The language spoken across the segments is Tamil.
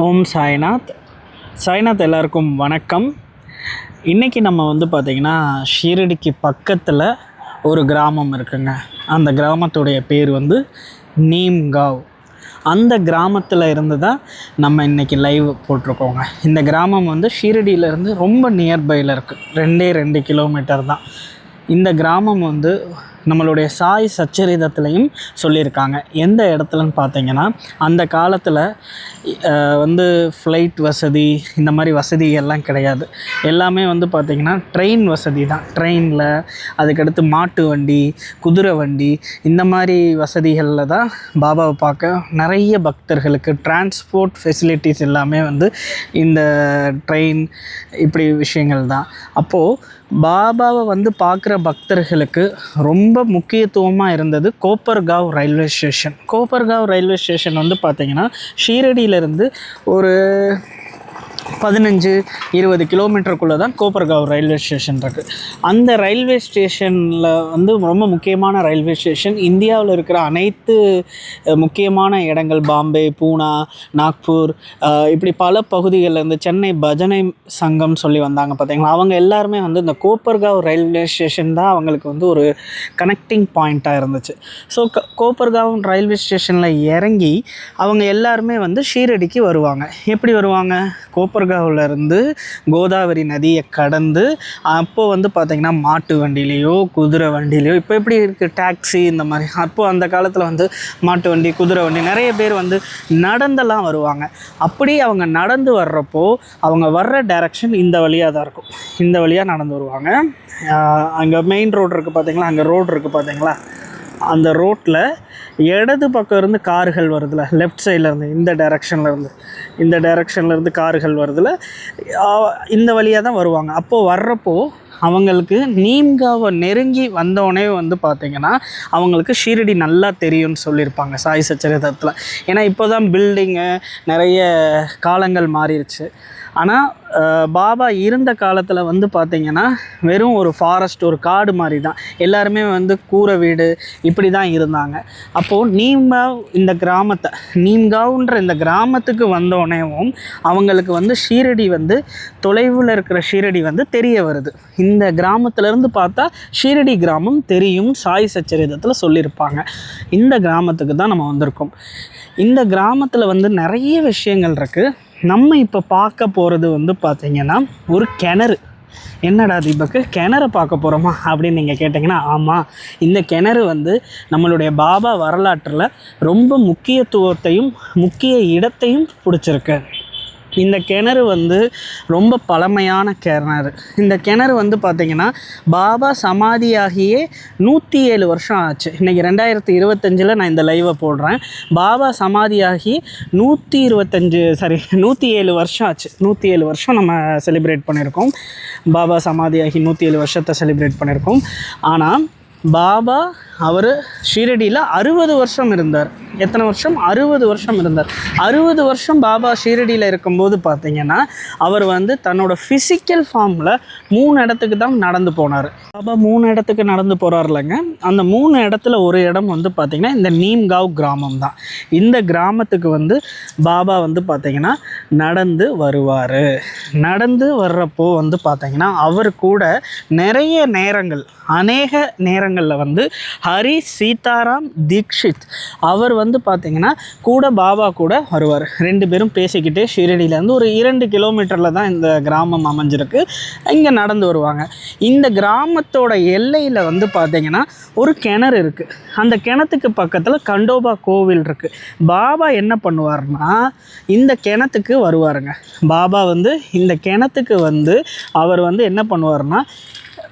ஓம் சாய்நாத். சாய்நாத் எல்லாருக்கும் வணக்கம். இன்றைக்கி நம்ம பார்த்திங்கன்னா ஷீரடிக்கு பக்கத்தில் ஒரு கிராமம் இருக்குங்க. அந்த கிராமத்துடைய பேர் நீம்காவ். அந்த கிராமத்தில் இருந்து தான் நம்ம இன்றைக்கி லைவ் போட்டிருக்கோங்க. இந்த கிராமம் ஷீரடியிலேருந்து ரொம்ப நியர்பையில் இருக்குது. 2 கிலோமீட்டர் தான். இந்த கிராமம் நம்மளுடைய சாய் சச்சரிதத்துலேயும் சொல்லியிருக்காங்க. எந்த இடத்துலன்னு பார்த்தீங்கன்னா, அந்த காலத்தில் ஃப்ளைட் வசதி இந்த மாதிரி வசதிகள்லாம் கிடையாது. எல்லாமே பார்த்திங்கன்னா ட்ரெயின் வசதி தான். ட்ரெயினில் அதுக்கடுத்து மாட்டு வண்டி, குதிரை வண்டி இந்த மாதிரி வசதிகளில் தான் பாபாவை பார்க்க நிறைய பக்தர்களுக்கு டிரான்ஸ்போர்ட் ஃபெசிலிட்டிஸ் எல்லாமே இந்த ட்ரெயின் இப்படி விஷயங்கள் தான். அப்போது பாபாவை பார்க்குற பக்தர்களுக்கு ரொம்ப முக்கியத்துவமாக இருந்தது கோப்பர்காவ் ரயில்வே ஸ்டேஷன். கோப்பர்காவ் ரயில்வே ஸ்டேஷன் பார்த்திங்கன்னா ஷீரடியிலேருந்து ஒரு 15-20 கிலோமீட்டருக்குள்ளே தான் கோப்பர்காவ் ரயில்வே ஸ்டேஷன் இருக்குது. அந்த ரயில்வே ஸ்டேஷனில் ரொம்ப முக்கியமான ரயில்வே ஸ்டேஷன். இந்தியாவில் இருக்கிற அனைத்து முக்கியமான இடங்கள், பாம்பே, பூனா, நாக்பூர், இப்படி பல பகுதிகளில் சென்னை பஜனை சங்கம் சொல்லி வந்தாங்க பார்த்திங்களா. அவங்க எல்லாருமே இந்த கோப்பர்காவ் ரயில்வே ஸ்டேஷன் தான் அவங்களுக்கு ஒரு கனெக்டிங் பாயிண்ட்டாக இருந்துச்சு. ஸோ கோப்பர்காவ் ரயில்வே ஸ்டேஷனில் இறங்கி அவங்க எல்லாருமே ஷீரடிக்கு வருவாங்க. எப்படி வருவாங்க? கோப்பர்காவிலேருந்து கோதாவரி நதியை கடந்து அப்போது பார்த்திங்கன்னா மாட்டு வண்டியிலையோ குதிரை வண்டியிலையோ, இப்போ எப்படி இருக்குது டாக்ஸி இந்த மாதிரி, அப்போது அந்த காலத்தில் மாட்டு வண்டி, குதிரை வண்டி, நிறைய பேர் நடந்தெல்லாம் வருவாங்க. அப்படி அவங்க நடந்து வர்றப்போ அவங்க வர்ற டைரக்ஷன் இந்த வழியாக தான் இருக்கும். இந்த வழியாக நடந்து வருவாங்க. அங்கே மெயின் ரோடு இருக்குது பார்த்திங்களா, அங்கே ரோடு இருக்குது பார்த்திங்களா, அந்த ரோட்டில் இடது பக்கம் இருந்து கார்கள் வருதுல, லெஃப்ட் சைட்லேருந்து இந்த டைரக்ஷன்லேருந்து கார்கள் வருதுல, இந்த வழியாக தான் வருவாங்க. அப்போது வர்றப்போ அவங்களுக்கு நீம்காவை நெருங்கி வந்தோடனே பார்த்திங்கன்னா அவங்களுக்கு ஷீரடி நல்லா தெரியும்னு சொல்லியிருப்பாங்க சாய் சச்சரிதத்தில். ஏன்னா இப்போ தான் பில்டிங்கு நிறைய காலங்கள் மாறிடுச்சு. ஆனால் பாபா இருந்த காலத்தில் பார்த்திங்கன்னா வெறும் ஒரு ஃபாரஸ்ட், ஒரு காடு மாதிரி தான். எல்லாருமே கூரை வீடு இப்படி தான் இருந்தாங்க. அப்போது நீம்காவ்ன்ற இந்த கிராமத்துக்கு வந்தோடனேவும் அவங்களுக்கு ஷீரடி தொலைவில் இருக்கிற ஷீரடி தெரிய வருது. இந்த கிராமத்திலேருந்து பார்த்தா ஷீரடி கிராமம் தெரியும் சாய் சச்சரிதத்தில் சொல்லியிருப்பாங்க. இந்த கிராமத்துக்கு தான் நம்ம வந்திருக்கோம். இந்த கிராமத்தில் நிறைய விஷயங்கள் இருக்குது. நம்ம இப்போ பார்க்க போகிறது பார்த்திங்கன்னா ஒரு கிணறு. என்னடா தீபக்கு கிணறு பார்க்க போகிறோமா அப்படின்னு நீங்கள் கேட்டிங்கன்னா, ஆமாம், இந்த கிணறு நம்மளுடைய பாபா வரலாற்றில் ரொம்ப முக்கியத்துவத்தையும் முக்கிய இடத்தையும் பிடிச்சிருக்கு. இந்த கிணறு ரொம்ப பழமையான கிணறு. இந்த கிணறு பார்த்திங்கன்னா பாபா சமாதியாகியே 107 வருஷம் ஆச்சு. இன்றைக்கி 2025 நான் இந்த லைவை போடுறேன். பாபா சமாதியாகி 107 வருஷம் ஆச்சு. 107 வருஷம் நம்ம செலிப்ரேட் பண்ணியிருக்கோம். பாபா சமாதியாகி 107 வருஷத்தை செலிப்ரேட் பண்ணியிருக்கோம். ஆனால் பாபா அவர் ஷீரடியில் 60 வருஷம் இருந்தார். எத்தனை வருஷம்? 60 வருஷம் இருந்தார். 60 வருஷம் பாபா ஷீரடியில் இருக்கும்போது பார்த்திங்கன்னா அவர் தன்னோட ஃபிசிக்கல் ஃபார்மில் 3 இடத்துக்கு தான் நடந்து போனார். பாபா 3 இடத்துக்கு நடந்து போகிறார்லங்க. அந்த 3 இடத்துல ஒரு இடம் பார்த்திங்கன்னா இந்த நீம்காவ் கிராமம் தான். இந்த கிராமத்துக்கு பாபா பார்த்திங்கன்னா நடந்து வருவார். நடந்து வர்றப்போ பார்த்திங்கன்னா அவர் கூட நிறைய நேரங்கள், அநேக நேரங்களில் ஹரி சீதாராம் தீக்ஷித் அவர் பார்த்திங்கன்னா கூட பாபா கூட வருவார். 2 பேரும் பேசிக்கிட்டே ஷீரடியிலேருந்து ஒரு 2 கிலோமீட்டரில் தான் இந்த கிராமம் அமைஞ்சிருக்கு. இங்கே நடந்து வருவாங்க. இந்த கிராமத்தோட எல்லையில் பார்த்திங்கன்னா ஒரு கிணறு இருக்குது. அந்த கிணத்துக்கு பக்கத்தில் கண்டோபா கோவில் இருக்குது. பாபா என்ன பண்ணுவார்னா இந்த கிணத்துக்கு வருவாருங்க. பாபா இந்த கிணத்துக்கு அவர் என்ன பண்ணுவார்னா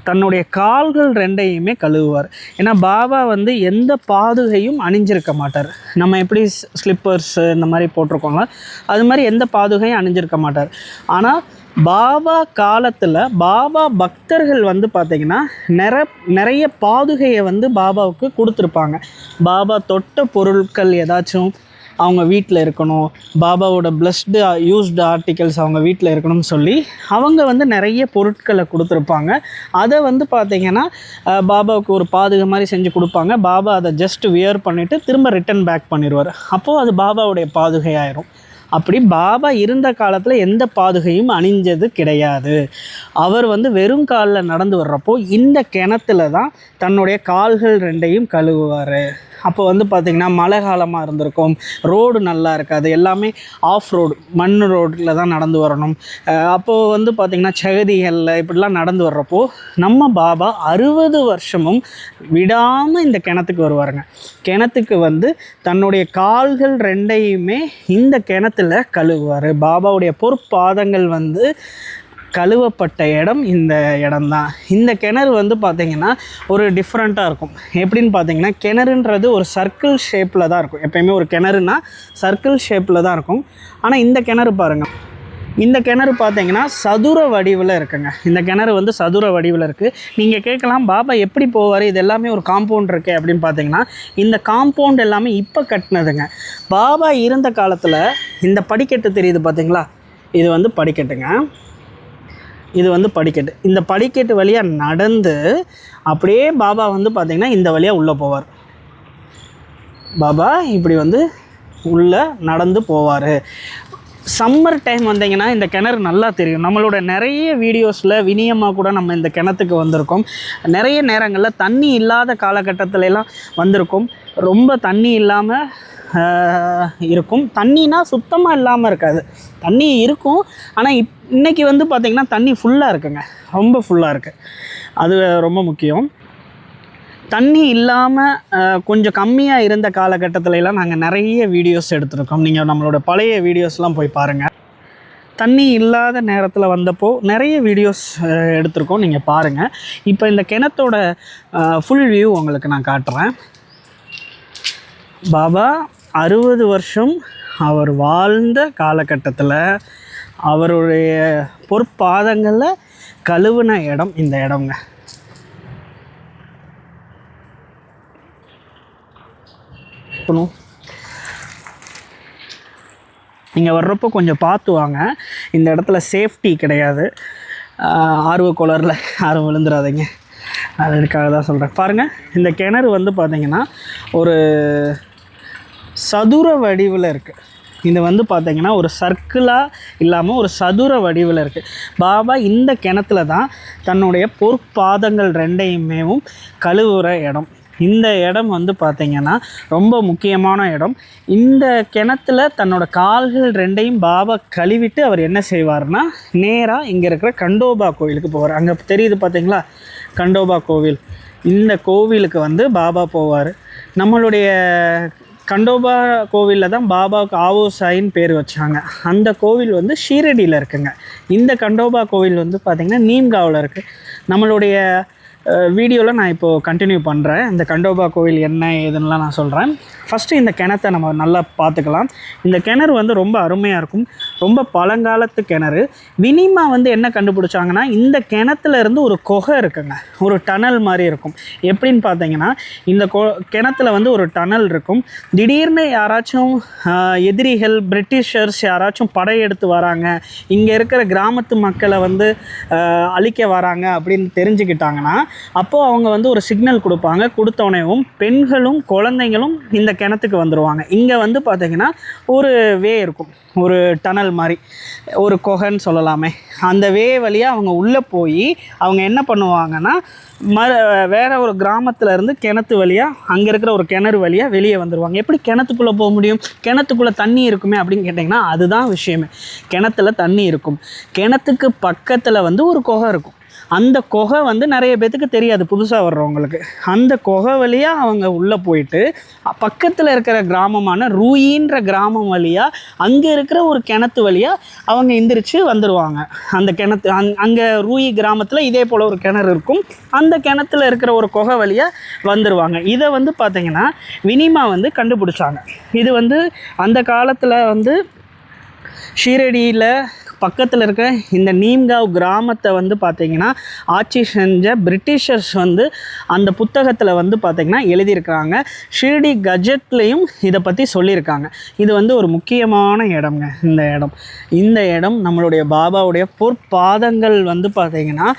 தன்னுடைய கால்கள் 2ஐயுமே கழுவுவார். ஏன்னா பாபா எந்த பாதுகையும் அணிஞ்சிருக்க மாட்டார். நம்ம எப்படி ஸ்லிப்பர்ஸ் இந்த மாதிரி போட்டிருக்கோங்களா, அது மாதிரி எந்த பாதுகையும் அணிஞ்சிருக்க மாட்டார். ஆனால் பாபா காலத்தில் பாபா பக்தர்கள் பார்த்திங்கன்னா நிறைய பாதுகையை பாபாவுக்கு கொடுத்துருப்பாங்க. பாபா தொட்ட பொருட்கள் ஏதாச்சும் அவங்க வீட்டில் இருக்கணும், பாபாவோட பிளஸ்டு யூஸ்டு ஆர்டிகல்ஸ் அவங்க வீட்டில் இருக்கணும்னு சொல்லி அவங்க நிறைய பொருட்களை கொடுத்துருப்பாங்க. அதை பார்த்திங்கன்னா பாபாவுக்கு ஒரு பாதுகா மாதிரி செஞ்சு கொடுப்பாங்க. பாபா அதை ஜஸ்ட் வியர் பண்ணிவிட்டு திரும்ப ரிட்டன் பேக் பண்ணிடுவார். அப்போது அது பாபாவுடைய பாதுகை ஆயிரும். அப்படி பாபா இருந்த காலத்தில் எந்த பாதுகையும் அணிஞ்சது கிடையாது. அவர் வந்து வெறும் காலில் நடந்து வர்றப்போ இந்த கிணத்துல தான் தன்னுடைய கால்கள் ரெண்டையும் கழுவுவார். அப்போ வந்து பார்த்திங்கன்னா மழை காலமாக இருந்திருக்கும், ரோடு நல்லா இருக்காது, எல்லாமே ஆஃப் ரோடு மண் ரோட்டில் தான் நடந்து வரணும். அப்போது வந்து பார்த்திங்கன்னா சகதிகளில் இப்படிலாம் நடந்து வர்றப்போ நம்ம பாபா 60 வருஷமும் விடாமல் இந்த கிணத்துக்கு வருவாருங்க. கிணத்துக்கு வந்து தன்னுடைய கால்கள் ரெண்டையுமே இந்த கிணத்துல கழுவுவார். பாபாவுடைய பொற்பாதங்கள் வந்து கழுவப்பட்ட இடம் இந்த இடம்தான். இந்த கிணறு வந்து பார்த்திங்கன்னா ஒரு டிஃப்ரெண்ட்டாக இருக்கும். எப்படின்னு பார்த்திங்கன்னா கிணறுன்றது ஒரு சர்க்கிள் ஷேப்பில் தான் இருக்கும். எப்போயுமே ஒரு கிணறுனா சர்க்கிள் ஷேப்பில் தான் இருக்கும். ஆனால் இந்த கிணறு பாருங்கள், இந்த கிணறு பார்த்திங்கன்னா சதுர வடிவில் இருக்குங்க. இந்த கிணறு வந்து சதுர வடிவில் இருக்குது. நீங்கள் கேட்கலாம், பாபா எப்படி போவார், இது எல்லாமே ஒரு காம்பவுண்ட் இருக்கே அப்படின்னு பார்த்தீங்கன்னா, இந்த காம்பவுண்ட் எல்லாமே இப்போ கட்டினதுங்க. பாபா இருந்த காலத்தில் இந்த படிக்கட்டு தெரியுது பார்த்திங்களா, இது வந்து படிக்கட்டுங்க. இது வந்து படிக்கட்டு. இந்த படிக்கட்டு வழியாக நடந்து அப்படியே பாபா வந்து பார்த்திங்கன்னா இந்த வழியாக உள்ளே போவார். பாபா இப்படி வந்து உள்ளே நடந்து போவார். சம்மர் டைம் வந்தீங்கன்னா இந்த கிணறு நல்லா தெரியும். நம்மளோட நிறைய வீடியோஸில் வினியமாக கூட நம்ம இந்த கிணத்துக்கு வந்திருக்கோம். நிறைய நேரங்களில் தண்ணி இல்லாத காலகட்டத்திலலாம் வந்திருக்கோம். ரொம்ப தண்ணி இல்லாமல் இருக்கும். தண்ணினா சுத்தமாக இல்லாமல் இருக்காது, தண்ணி இருக்கும். ஆனால் இன்றைக்கி வந்து பார்த்திங்கன்னா தண்ணி ஃபுல்லாக இருக்குங்க, ரொம்ப ஃபுல்லாக இருக்குது. அது ரொம்ப முக்கியம். தண்ணி இல்லாமல் கொஞ்சம் கம்மியாக இருந்த காலகட்டத்திலலாம் நாங்கள் நிறைய வீடியோஸ் எடுத்திருக்கோம். நீங்கள் நம்மளோட பழைய வீடியோஸ்லாம் போய் பாருங்கள். தண்ணி இல்லாத நேரத்தில் வந்தப்போ நிறைய வீடியோஸ் எடுத்திருக்கோம், நீங்கள் பாருங்கள். இப்போ இந்த கிணத்தோட ஃபுல் வியூ உங்களுக்கு நான் காட்டுறேன். பாபா 60 வருஷம் அவர் வாழ்ந்த காலகட்டத்தில் அவருடைய பொற்பாதங்களில் கழுவுன இடம் இந்த இடம்ங்க. நீங்கள் வர்றப்போ கொஞ்சம் பார்த்து வாங்க. இந்த இடத்துல சேஃப்டி கிடையாது. ஆர்வ கோளாறில் யாரும் விழுந்துடாதீங்க, அதுக்காக தான் சொல்கிறேன். பாருங்கள், இந்த கிணறு வந்து பார்த்திங்கன்னா ஒரு சதுர வடிவில் இருக்குது. இது வந்து பார்த்திங்கன்னா ஒரு சர்க்கிளாக இல்லாமல் ஒரு சதுர வடிவில் இருக்குது. பாபா இந்த கிணத்துல தான் தன்னுடைய பொற்பாதங்கள் ரெண்டையுமேவும் கழுவுற இடம். இந்த இடம் வந்து பார்த்திங்கன்னா ரொம்ப முக்கியமான இடம். இந்த கிணத்துல தன்னோட கால்கள் ரெண்டையும் பாபா கழுவிட்டு அவர் என்ன செய்வார்னா நேராக இங்கே இருக்கிற கண்டோபா கோவிலுக்கு போவார். அங்கே தெரியுது பார்த்திங்களா கண்டோபா கோவில். இந்த கோவிலுக்கு வந்து பாபா போவார். நம்மளுடைய கண்டோபா கோவிலில் தான் பாபாவுக்கு ஆவோசாயின்னு பேர் வச்சாங்க. அந்த கோவில் வந்து ஷீரடியில் இருக்குங்க. இந்த கண்டோபா கோவில் வந்து பார்த்திங்கன்னா நீம்காவில் இருக்குது. நம்மளுடைய வீடியோவில் நான் இப்போது கண்டினியூ பண்ணுறேன். இந்த கண்டோபா கோவில் என்ன ஏதுன்னெலாம் நான் சொல்கிறேன். ஃபஸ்ட்டு இந்த கிணத்தை நம்ம நல்லா பார்த்துக்கலாம். இந்த கிணறு வந்து ரொம்ப அருமையாக இருக்கும், ரொம்ப பழங்காலத்து கிணறு. வினிமா வந்து என்ன கண்டுபிடிச்சாங்கன்னா இந்த கிணத்துல இருந்து ஒரு குகை இருக்குங்க, ஒரு டனல் மாதிரி இருக்கும். எப்படின்னு பார்த்தீங்கன்னா இந்த கிணத்துல வந்து ஒரு டனல் இருக்கும். திடீர்னு யாராச்சும் எதிரிகள் பிரிட்டிஷர்ஸ் யாராச்சும் படையெடுத்து வராங்க, இங்கே இருக்கிற கிராமத்து மக்களை வந்து அழிக்க வராங்க அப்படின்னு தெரிஞ்சுக்கிட்டாங்கன்னா அப்போது அவங்க வந்து ஒரு சிக்னல் கொடுப்பாங்க. கொடுத்தோடனேவும் பெண்களும் குழந்தைங்களும் இந்த கிணத்துக்கு வந்துடுவாங்க. இங்கே வந்து பார்த்திங்கன்னா ஒரு வே இருக்கும், ஒரு டனல் மாதிரி, ஒரு குகைன்னு சொல்லலாமே. அந்த வே வழியாக அவங்க உள்ளே போய் அவங்க என்ன பண்ணுவாங்கன்னா வேறு ஒரு கிராமத்தில் இருந்து கிணத்து வழியாக அங்கே இருக்கிற ஒரு கிணறு வழியாக வெளியே வந்துடுவாங்க. எப்படி கிணத்துக்குள்ளே போக முடியும்? கிணத்துக்குள்ளே தண்ணி இருக்குமே அப்படின்னு கேட்டிங்கன்னா அதுதான் விஷயமே. கிணத்துல தண்ணி இருக்கும், கிணத்துக்கு பக்கத்தில் வந்து ஒரு குகை இருக்கும். அந்த குகை வந்து நிறைய பேத்துக்கு தெரியாது, புதுசாக வர்றவங்களுக்கு. அந்த குகை வழியாக அவங்க உள்ளே போயிட்டு பக்கத்தில் இருக்கிற கிராமமான ரூயின்ற கிராமம் வழியாக அங்கே இருக்கிற ஒரு கிணத்து வழியாக அவங்க எந்திரிச்சு வந்துடுவாங்க. அந்த கிணத்து அங்கே ரூயி கிராமத்தில் இதே போல் ஒரு கிணறு இருக்கும். அந்த கிணத்துல இருக்கிற ஒரு குகை வழியாக வந்துடுவாங்க. இதை வந்து பார்த்திங்கன்னா வினிமா வந்து கண்டுபிடிச்சாங்க. இது வந்து அந்த காலத்தில் வந்து ஷீரடியில் பக்கத்தில் இருக்க இந்த நீம்காவ் கிராமத்தை வந்து பார்த்திங்கன்னா ஆட்சி செஞ்ச பிரிட்டிஷர்ஸ் வந்து அந்த புத்தகத்தில் வந்து பார்த்திங்கன்னா எழுதியிருக்காங்க. ஷீரடி கஜெட்லேயும் இதை பற்றி சொல்லியிருக்காங்க. இது வந்து ஒரு முக்கியமான இடம்ங்க. இந்த இடம் நம்மளுடைய பாபாவுடைய பொற்பாதங்கள் வந்து பார்த்திங்கன்னா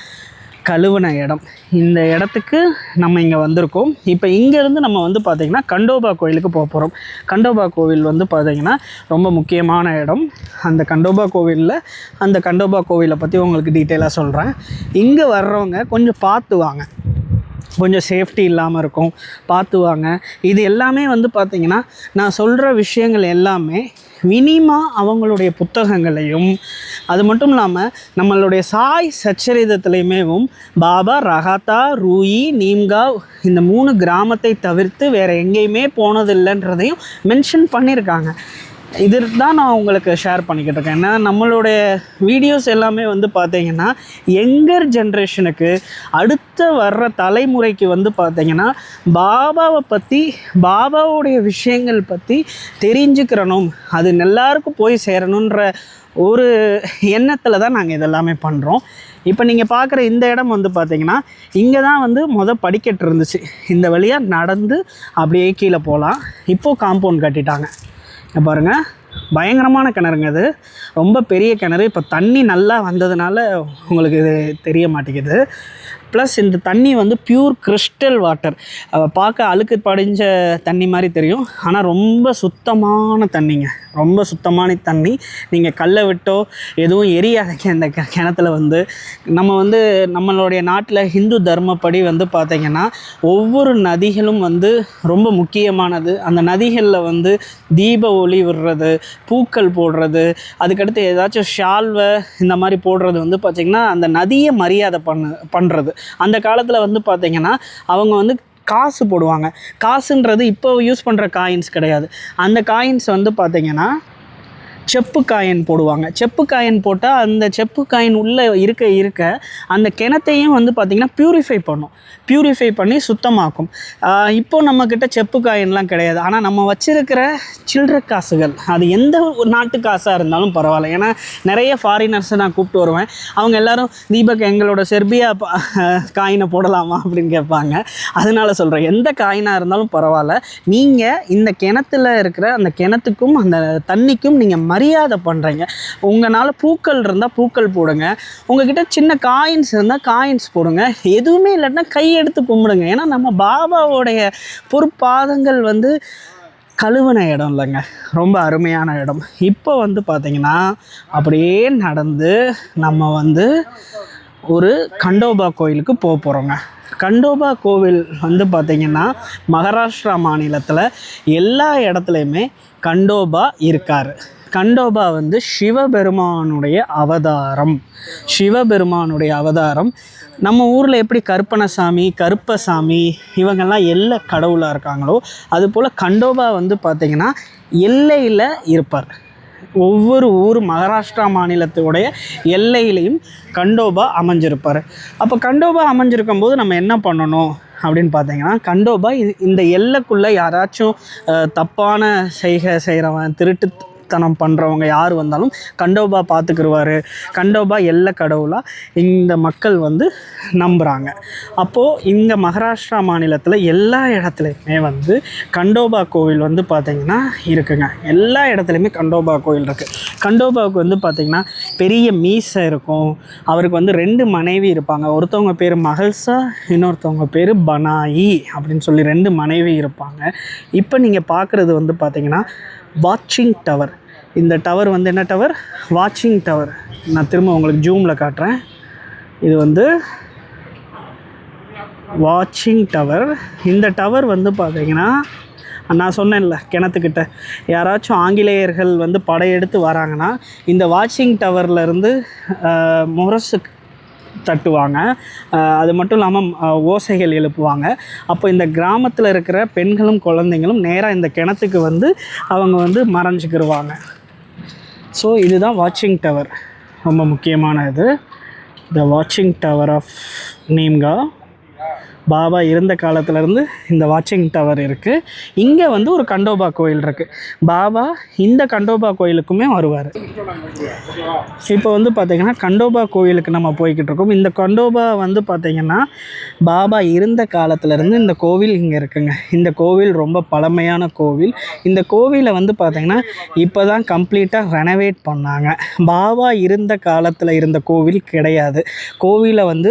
கழுவுன இடம். இந்த இடத்துக்கு நம்ம இங்கே வந்திருக்கோம். இப்போ இங்கேருந்து நம்ம வந்து பார்த்திங்கன்னா கண்டோபா கோயிலுக்கு போக போகிறோம். கண்டோபா கோவில் வந்து பார்த்திங்கன்னா ரொம்ப முக்கியமான இடம். அந்த கண்டோபா கோவிலை பற்றி உங்களுக்கு டீட்டெயிலாக சொல்கிறேன். இங்கே வர்றவங்க கொஞ்சம் பார்த்து வாங்க, கொஞ்சம் சேஃப்டி இல்லாமல் இருக்கும், பார்த்து வாங்க. இது எல்லாமே வந்து பார்த்திங்கன்னா நான் சொல்கிற விஷயங்கள் எல்லாமே அவங்களுடைய புத்தகங்களையும், அது மட்டும் இல்லாமல் நம்மளுடைய சாய் சச்சரிதத்துலையுமேவும் பாபா ரஹாத்தா, ரூயி, நீம்காவ் இந்த 3 கிராமத்தை தவிர்த்து வேறு எங்கேயுமே போனதில்லைன்றதையும் மென்ஷன் பண்ணியிருக்காங்க. இது தான் நான் உங்களுக்கு ஷேர் பண்ணிக்கிட்டு இருக்கேன். ஏன்னா நம்மளுடைய வீடியோஸ் எல்லாமே வந்து பார்த்திங்கன்னா யங்கர் ஜென்ரேஷனுக்கு, அடுத்த வர்ற தலைமுறைக்கு வந்து பார்த்திங்கன்னா பாபாவை பற்றி, பாபாவுடைய விஷயங்கள் பற்றி தெரிஞ்சுக்கிறணும், அது எல்லாருக்கும் போய் சேரணுன்ற ஒரு எண்ணத்தில் தான் நாங்கள் இதெல்லாமே பண்ணுறோம். இப்போ நீங்கள் பார்க்குற இந்த இடம் வந்து பார்த்திங்கன்னா இங்கே தான் வந்து படிக்கட்டு இருந்துச்சு. இந்த வழியாக நடந்து அப்படியே கீழே போகலாம். இப்போது காம்பவுண்ட் கட்டிட்டாங்க. பாருங்கள், பயங்கரமான கிணறுங்க. அது ரொம்ப பெரிய கிணறு. இப்போ தண்ணி நல்லா வந்ததுனால உங்களுக்கு இது தெரிய மாட்டேங்குது. ப்ளஸ் இந்த தண்ணி வந்து பியூர் கிறிஸ்டல் வாட்டர். பார்க்க அழுக்கு படிஞ்ச தண்ணி மாதிரி தெரியும், ஆனால் ரொம்ப சுத்தமான தண்ணிங்க, ரொம்ப சுத்தமான தண்ணி. நீங்கள் கல்லை விட்டோ எதுவும் எரியாதீங்க இந்த கிணத்துல. வந்து நம்மளுடைய நாட்டில் ஹிந்து தர்மப்படி வந்து பார்த்திங்கன்னா ஒவ்வொரு நதிகளும் வந்து ரொம்ப முக்கியமானது. அந்த நதிகளில் வந்து தீப ஒளி விடுறது, பூக்கள் போடுறது, அதுக்கடுத்து ஏதாச்சும் ஷால்வை இந்த மாதிரி போடுறது வந்து பார்த்திங்கன்னா அந்த நதியை மரியாதை பண்ணுறது. அந்த காலத்தில் வந்து பார்த்திங்கன்னா அவங்க வந்து காசு போடுவாங்க. காசுன்றது இப்போ யூஸ் பண்ணுற காயின்ஸ் கிடையாது. அந்த காயின்ஸ் வந்து பார்த்திங்கன்னா செப்பு காயின் போடுவாங்க. செப்பு காயின் போட்டால் அந்த செப்பு காயின் உள்ளே இருக்க அந்த கிணத்தையும் வந்து பார்த்திங்கன்னா ப்யூரிஃபை பண்ணி சுத்தமாக்கும். இப்போது நம்மக்கிட்ட செப்பு காயின்லாம் கிடையாது. ஆனால் நம்ம வச்சுருக்கிற சில்லற காசுகள், அது எந்த நாட்டு காசாக இருந்தாலும் பரவாயில்ல. ஏன்னா நிறைய ஃபாரினர்ஸை நான் கூப்பிட்டு வருவேன். அவங்க எல்லோரும் தீபக் எங்களோட செர்பியா காயினை போடலாமா அப்படின்னு கேட்பாங்க. அதனால சொல்கிறேன், எந்த காயினாக இருந்தாலும் பரவாயில்ல, நீங்கள் இந்த கிணத்துல இருக்கிற அந்த கிணத்துக்கும் அந்த தண்ணிக்கும் நீங்கள் மரியாதை பண்ணுறீங்க. உங்களால் பூக்கள் இருந்தால் பூக்கள் போடுங்க, உங்கள்கிட்ட சின்ன காயின்ஸ் இருந்தால் காயின்ஸ் போடுங்க, எதுவுமே இல்லைன்னா கையெடுத்து கும்பிடுங்க. ஏன்னா நம்ம பாபாவோடைய பொற்பாதங்கள் வந்து கழுவுன இடம் இல்லைங்க, ரொம்ப அருமையான இடம். இப்போ வந்து பார்த்திங்கன்னா அப்படியே நடந்து நம்ம வந்து ஒரு கண்டோபா கோயிலுக்கு போக போகிறோங்க. கண்டோபா கோவில் வந்து பார்த்திங்கன்னா மகாராஷ்டிரா மாநிலத்தில் எல்லா இடத்துலையுமே கண்டோபா இருக்கார். கண்டோபா வந்து சிவபெருமானுடைய அவதாரம். நம்ம ஊரில் எப்படி கருப்பணசாமி, கருப்பசாமி இவங்கெல்லாம் எல்லை கடவுளாக இருக்காங்களோ, அதுபோல் கண்டோபா வந்து பார்த்திங்கன்னா எல்லையில் இருப்பார். ஒவ்வொரு ஊர் மகாராஷ்டிரா மாநிலத்துடைய எல்லையிலையும் கண்டோபா அமைஞ்சிருப்பார். அப்போ கண்டோபா அமைஞ்சிருக்கும் போது நம்ம என்ன பண்ணணும் அப்படின்னு பார்த்தீங்கன்னா, கண்டோபா இந்த எல்லைக்குள்ளே யாராச்சும் தப்பான செய்கிறவன், திருட்டுத்தனம் பண்ணுறவங்க யார் வந்தாலும் கண்டோபா பார்த்துக்கிடுவார். கண்டோபா எல்லை கடவுளாக இந்த மக்கள் வந்து நம்புகிறாங்க. அப்போது இங்கே மகாராஷ்டிரா மாநிலத்தில் எல்லா இடத்துலையுமே வந்து கண்டோபா கோவில் வந்து பார்த்திங்கன்னா இருக்குங்க. எல்லா இடத்துலையுமே கண்டோபா கோவில் இருக்குது. கண்டோபாவுக்கு வந்து பார்த்திங்கன்னா பெரிய மீசை இருக்கும். அவருக்கு வந்து 2 மனைவி இருப்பாங்க. ஒருத்தவங்க பேர் மகள்சா, இன்னொருத்தவங்க பேர் பனாயி அப்படின்னு சொல்லி 2 மனைவி இருப்பாங்க. இப்போ நீங்கள் பார்க்குறது வந்து பார்த்திங்கன்னா வாட்சிங் டவர். இந்த டவர் வந்து என்ன டவர்? வாட்சிங் டவர். நான் திரும்ப உங்களுக்கு ஜூமில் காட்டுறேன். இது வந்து வாட்சிங் டவர். இந்த டவர் வந்து பார்த்திங்கன்னா நான் சொன்னேன்ல, கிணத்துக்கிட்ட யாராச்சும் ஆங்கிலேயர்கள் வந்து படையெடுத்து வராங்கன்னா இந்த வாட்சிங் டவர்லேருந்து முரசு தட்டுவாங்க. அது மட்டும் இல்லாமல் ஓசைகள் எழுப்புவாங்க. அப்போ இந்த கிராமத்தில் இருக்கிற பெண்களும் குழந்தைங்களும் நேராக இந்த கிணத்துக்கு வந்து அவங்க வந்து மறைஞ்சிக்கிடுவாங்க. ஸோ இதுதான் வாட்சிங் டவர், ரொம்ப முக்கியமான இது. த வாட்சிங் டவர் ஆஃப் நீம்காவ். பாபா இருந்த காலத்துலேருந்து இந்த வாட்சிங் டவர் இருக்குது. இங்கே வந்து ஒரு கண்டோபா கோயில் இருக்குது. பாபா இந்த கண்டோபா கோயிலுக்குமே வருவார். இப்போ வந்து பார்த்திங்கன்னா கண்டோபா கோயிலுக்கு நம்ம போய்கிட்டு இருக்கோம். இந்த கண்டோபா வந்து பார்த்திங்கன்னா பாபா இருந்த காலத்துலேருந்து இந்த கோவில் இங்கே இருக்குங்க. இந்த கோவில் ரொம்ப பழமையான கோவில். இந்த கோவிலை வந்து பார்த்திங்கன்னா இப்போ தான் கம்ப்ளீட்டாக ரெனோவேட் பண்ணாங்க. பாபா இருந்த காலத்தில் இருந்த கோவில் கிடையாது. கோவிலை வந்து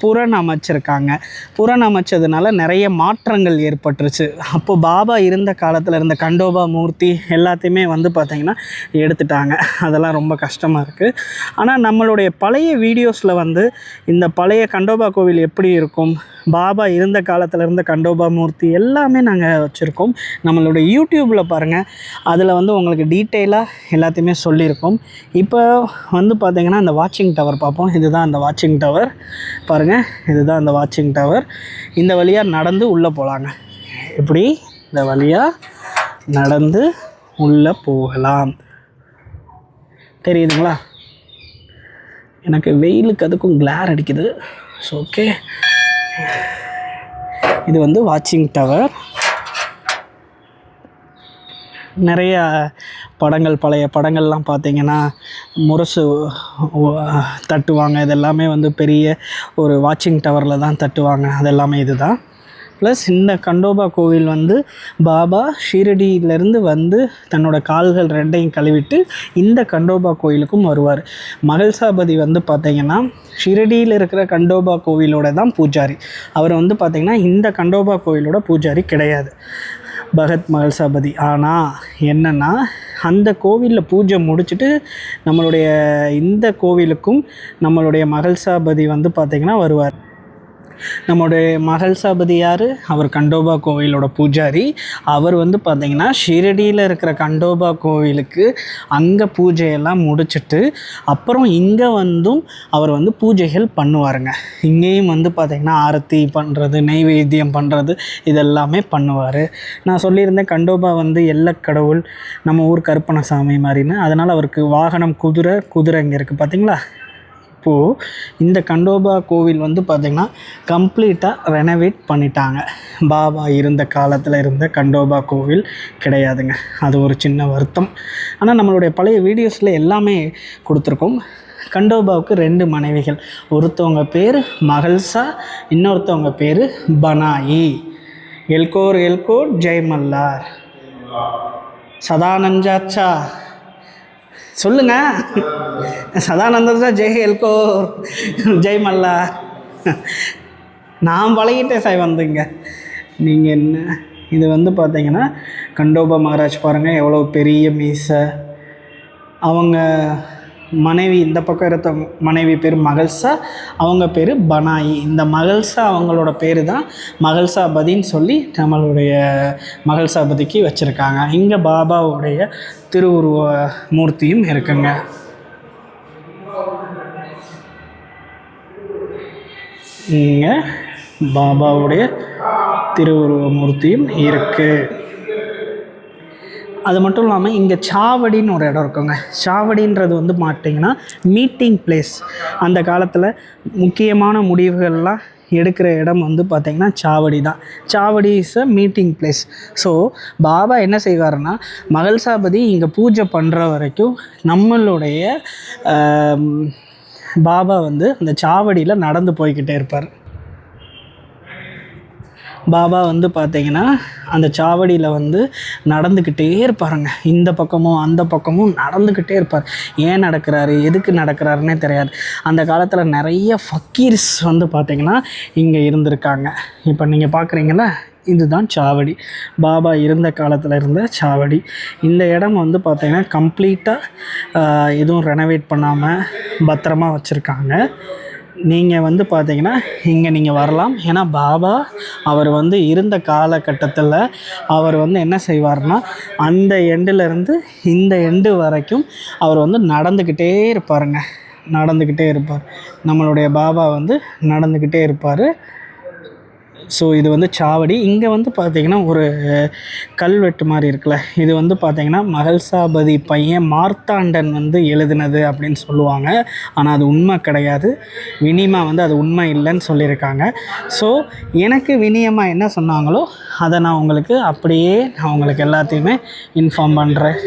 புறணமைச்சிருக்காங்க. புறணமைச்சதுனால நிறைய மாற்றங்கள் ஏற்பட்டுருச்சு. அப்போது பாபா இருந்த காலத்தில் இருந்த கண்டோபா மூர்த்தி எல்லாத்தையுமே வந்து பார்த்திங்கன்னா எடுத்துட்டாங்க. அதெல்லாம் ரொம்ப கஷ்டமாக இருக்குது. ஆனால் நம்மளுடைய பழைய வீடியோஸில் வந்து இந்த பழைய கண்டோபா கோவில் எப்படி இருக்கும், பாபா இருந்த காலத்தில் இருந்த கண்டோபா மூர்த்தி எல்லாமே நாங்கள் வச்சுருக்கோம். நம்மளுடைய யூடியூப்பில் பாருங்கள், அதில் வந்து உங்களுக்கு டீட்டெயிலாக எல்லாத்தையுமே சொல்லியிருக்கோம். இப்போ வந்து பார்த்திங்கன்னா இந்த வாட்சிங் டவர் பார்ப்போம். இதுதான் அந்த வாட்சிங் டவர் பாருங்கள். இதுதான் அந்த வாட்சிங் டவர். இந்த வழியாக நடந்து உள்ளே போகலாங்க. இப்படி இந்த வழியாக நடந்து உள்ளே போகலாம். தெரியுதுங்களா? எனக்கு வெயிலுக்கு அதுக்கும் கிளார் அடிக்குது. ஸோ ஓகே, இது வந்து வாட்சிங் டவர். நிறைய படங்கள், பழைய படங்கள்லாம் பார்த்திங்கன்னா முரசு தட்டுவாங்க. இதெல்லாமே வந்து பெரிய ஒரு வாட்சிங் டவரில் தான் தட்டுவாங்க. அதெல்லாமே இது தான். ப்ளஸ் இந்த கண்டோபா கோவில் வந்து பாபா ஷீரடியிலேருந்து வந்து தன்னோட கால்கள் ரெண்டையும் கழுவிட்டு இந்த கண்டோபா கோயிலுக்கும் வருவார். மகள்சாபதி வந்து பார்த்திங்கன்னா ஷீரடியில் இருக்கிற கண்டோபா கோவிலோட தான் பூஜாரி. அவர் வந்து பார்த்திங்கன்னா இந்த கண்டோபா கோவிலோட பூஜாரி கிடையாது, பகத் மகள்சாபதி. ஆனால் என்னென்னா அந்த கோவிலில் பூஜை முடிச்சுட்டு நம்மளுடைய இந்த கோவிலுக்கும் நம்மளுடைய மகள்சாபதி வந்து பார்த்திங்கன்னா வருவார். நம்முடைய மகள்சாபதி யார்? அவர் கண்டோபா கோவிலோட பூஜாரி. அவர் வந்து பார்த்திங்கன்னா ஷீரடியில் இருக்கிற கண்டோபா கோவிலுக்கு அங்கே பூஜையெல்லாம் முடிச்சுட்டு அப்புறம் இங்கே வந்தும் அவர் வந்து பூஜைகள் பண்ணுவாருங்க. இங்கேயும் வந்து பார்த்திங்கன்னா ஆரத்தி பண்ணுறது, நெய்வேத்தியம் பண்ணுறது இதெல்லாமே பண்ணுவார். நான் சொல்லியிருந்தேன் கண்டோபா வந்து எல்லக்கடவுள், நம்ம ஊர் கருப்பணசாமி மாதிரின்னு. அதனால் அவருக்கு வாகனம் குதிரை இங்கே இருக்குது பார்த்திங்களா. இப்போது இந்த கண்டோபா கோவில் வந்து பார்த்திங்கன்னா கம்ப்ளீட்டாக ரெனோவேட் பண்ணிட்டாங்க. பாபா இருந்த காலத்தில் இருந்த கண்டோபா கோவில் கிடையாதுங்க. அது ஒரு சின்ன வருத்தம். ஆனால் நம்மளுடைய பழைய வீடியோஸில் எல்லாமே கொடுத்துருக்கோம். கண்டோபாவுக்கு 2 மனைவிகள். ஒருத்தவங்க பேர் மகள்சா, இன்னொருத்தவங்க பேர் பனாயி. எல்கோர் ஜெய் மல்லார். சதானந்தாச்சா சொல்லுங்க. சதானந்தா ஜெய் எல்கோர் ஜெய் மல்லா. நான் பழகிட்டேன் சாய் வந்துங்க. நீங்கள் என்ன, இது வந்து பார்த்தீங்கன்னா கண்டோபா மகாராஜ் பாருங்கள் எவ்வளோ பெரிய மீசை. அவங்க மனைவி, இந்த பக்கம் இருந்த மனைவி பேர் மகள்சா, அவங்க பேர் பனாயி. இந்த மகள்சா அவங்களோட பேர் தான் மகள்சாபதின்னு சொல்லி நம்மளுடைய மகள்சாபதிக்கு வச்சுருக்காங்க. இங்கே பாபாவுடைய திருவுருவ மூர்த்தியும் இருக்குங்க. இங்கே பாபாவுடைய திருவுருவ மூர்த்தியும் இருக்குது. அது மட்டும் இல்லாமல் இங்கே சாவடின்னு ஒரு இடம் இருக்குங்க. சாவடின்றது வந்து பார்த்திங்கன்னா மீட்டிங் பிளேஸ். அந்த காலத்தில் முக்கியமான முடிவுகள்லாம் எடுக்கிற இடம் வந்து பார்த்திங்கன்னா சாவடி தான். சாவடி is a meeting place. So Baba என்ன செய்வாருன்னா மகள்சாபதி இங்கே பூஜை பண்ணுற வரைக்கும் நம்மளுடைய பாபா வந்து அந்த சாவடியில் நடந்து போய்கிட்டே இருப்பார். பாபா வந்து பார்த்திங்கன்னா அந்த சாவடியில் வந்து நடந்துக்கிட்டே இருப்பாருங்க. இந்த பக்கமும் அந்த பக்கமும் நடந்துக்கிட்டே இருப்பார். ஏன் நடக்கிறாரு, எதுக்கு நடக்கிறாருன்னே தெரியாது. அந்த காலத்தில் நிறைய ஃபக்கீர்ஸ் வந்து பார்த்திங்கன்னா இங்கே இருந்திருக்காங்க. இப்போ நீங்கள் பார்க்குறீங்களா, இதுதான் சாவடி. பாபா இருந்த காலத்தில் இருந்த சாவடி. இந்த இடம் வந்து பார்த்திங்கன்னா கம்ப்ளீட்டாக எதுவும் ரெனோவேட் பண்ணாமல் பத்திரமா வச்சுருக்காங்க. நீங்கள் வந்து பார்த்தீங்கன்னா இங்கே நீங்கள் வரலாம். ஏன்னா பாபா அவர் வந்து இருந்த காலகட்டத்தில் அவர் வந்து என்ன செய்வார்னா அந்த எண்டுலேருந்து இந்த எண்டு வரைக்கும் அவர் வந்து நடந்துக்கிட்டே இருப்பார். நம்மளுடைய பாபா வந்து நடந்துக்கிட்டே இருப்பார். ஸோ இது வந்து சாவடி. இங்கே வந்து பார்த்திங்கன்னா ஒரு கல்வெட்டு மாதிரி இருக்குல்ல, இது வந்து பார்த்திங்கன்னா மகள்சாபதி பையன் மார்த்தாண்டன் வந்து எழுதினது அப்படின்னு சொல்லுவாங்க. ஆனால் அது உண்மை கிடையாது. வினிமா வந்து அது உண்மை இல்லைன்னு சொல்லியிருக்காங்க. ஸோ எனக்கு வினியம்மா என்ன சொன்னாங்களோ அதை நான் உங்களுக்கு அப்படியே எல்லாத்தையுமே இன்ஃபார்ம் பண்ணுறேன்.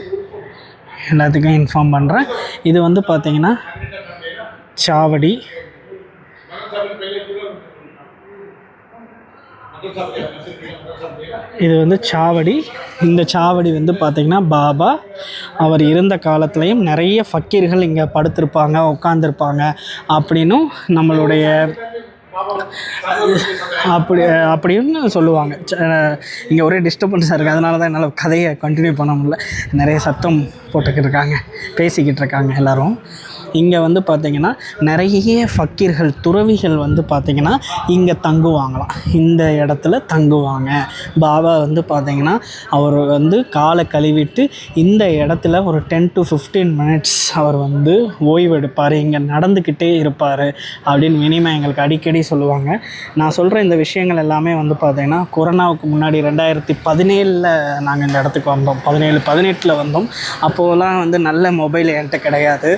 இது வந்து பார்த்திங்கன்னா சாவடி. இது வந்து சாவடி. இந்த சாவடி வந்து பார்த்திங்கன்னா பாபா அவர் இருந்த காலத்துலேயும் நிறைய ஃபக்கீர்கள் இங்கே படுத்திருப்பாங்க, உட்காந்துருப்பாங்க அப்படின்னும் நம்மளுடைய அப்படின்னு சொல்லுவாங்க. இங்கே ஒரே டிஸ்டர்பன்ஸாக இருக்குது, அதனால தான் என்னால் கதையை கண்டினியூ பண்ண முடியல. நிறைய சத்தம் போட்டுக்கிட்டு இருக்காங்க, பேசிக்கிட்டு இருக்காங்க எல்லோரும். இங்கே வந்து பார்த்திங்கன்னா நிறைய ஃபக்கீர்கள், துறவிகள் வந்து பார்த்திங்கன்னா இங்கே தங்குவாங்களாம். இந்த இடத்துல தங்குவாங்க. பாபா வந்து பார்த்திங்கன்னா அவர் வந்து காலை கழுவிட்டு இந்த இடத்துல ஒரு 10 to 15 minutes அவர் வந்து ஓய்வு எடுப்பார், இங்கே நடந்துக்கிட்டே இருப்பார் அப்படின்னு வினிமா எங்களுக்கு அடிக்கடி சொல்லுவாங்க. நான் சொல்கிற இந்த விஷயங்கள் எல்லாமே வந்து பார்த்திங்கன்னா கொரோனாவுக்கு முன்னாடி 2017 நாங்கள் இந்த இடத்துக்கு வந்தோம். 17-18 வந்தோம். அப்போதெல்லாம் வந்து நல்ல மொபைல் என்கிட்ட கிடையாது.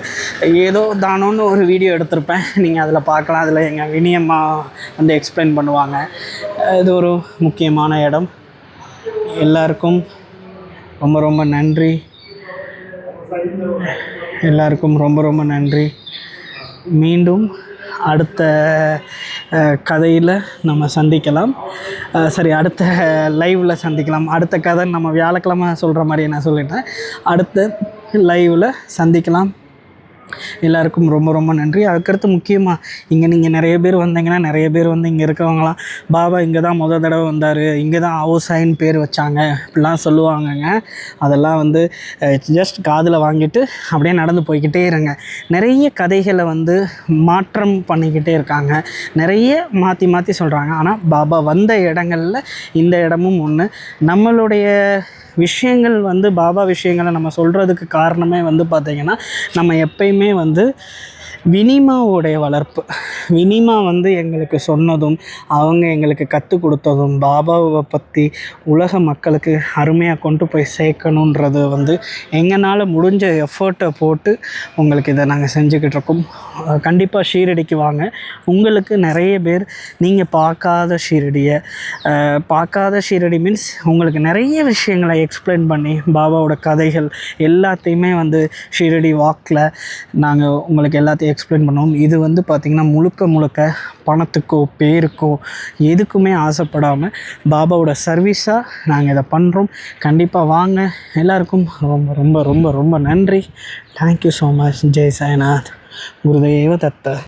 ஏதோ தானோன்னு ஒரு வீடியோ எடுத்திருப்பேன், நீங்கள் அதில் பார்க்கலாம். அதில் எங்கள் வினியம்மா வந்து எக்ஸ்பிளைன் பண்ணுவாங்க. இது ஒரு முக்கியமான இடம். எல்லாருக்கும் ரொம்ப ரொம்ப நன்றி. மீண்டும் அடுத்த கதையில் நம்ம சந்திக்கலாம். அடுத்த லைவில் சந்திக்கலாம். அடுத்த கதை நம்ம வியாழக்கிழமை சொல்கிற மாதிரி நான் சொல்லிட்டேன். அடுத்த லைவில் சந்திக்கலாம். எல்லாருக்கும் ரொம்ப ரொம்ப நன்றி. அதுக்கடுத்து முக்கியமாக நீங்கள் நிறைய பேர் வந்தீங்கன்னா, நிறைய பேர் வந்து இங்கே இருக்கவங்களாம் பாபா இங்கே தான் தடவை வந்தார், இங்கே தான் ஆவுசாயின்னு பேர் வச்சாங்க இப்படிலாம் சொல்லுவாங்கங்க. அதெல்லாம் வந்து ஜஸ்ட் காதில் வாங்கிட்டு அப்படியே நடந்து போய்கிட்டே இருங்க. நிறைய கதைகளை வந்து மாற்றம் பண்ணிக்கிட்டே இருக்காங்க, நிறைய மாற்றி சொல்கிறாங்க. ஆனால் பாபா வந்த இடங்களில் இந்த இடமும் ஒன்று. நம்மளுடைய விஷயங்கள் வந்து பாபா விஷயங்களை நம்ம சொல்கிறதுக்கு காரணமே வந்து பார்த்திங்கன்னா, நம்ம எப்பயுமே வந்து வினிமாவோடைய வளர்ப்பு, வினிமா வந்து எங்களுக்கு சொன்னதும் அவங்க எங்களுக்கு கற்றுக் கொடுத்ததும் பாபாவை பற்றி உலக மக்களுக்கு அருமையாக கொண்டு போய் சேர்க்கணுன்றது வந்து எங்களால் முடிஞ்ச எஃபர்ட்டை போட்டு உங்களுக்கு இதை நாங்கள் செஞ்சுக்கிட்டு இருக்கோம். கண்டிப்பாக ஷீரடிக்கு வாங்க. உங்களுக்கு நிறைய பேர் நீங்கள் பார்க்காத ஷீரடி மீன்ஸ் உங்களுக்கு நிறைய விஷயங்களை எக்ஸ்பிளைன் பண்ணி பாபாவோட கதைகள் எல்லாத்தையுமே வந்து ஷீரடி வாக்கில் நாங்கள் உங்களுக்கு எல்லாத்தையும் எக்ஸ்பிளைன் பண்ணுவோம். இது வந்து பார்த்திங்கன்னா முழுக்க பணத்துக்கோ பேருக்கோ எதுக்குமே ஆசைப்படாமல் பாபாவோட சர்வீஸாக நாங்கள் இதை பண்ணுறோம். கண்டிப்பாக வாங்க. எல்லாருக்கும் ரொம்ப ரொம்ப ரொம்ப ரொம்ப நன்றி. Thank you so much. Jai Sainath. Gurudeva தத்த.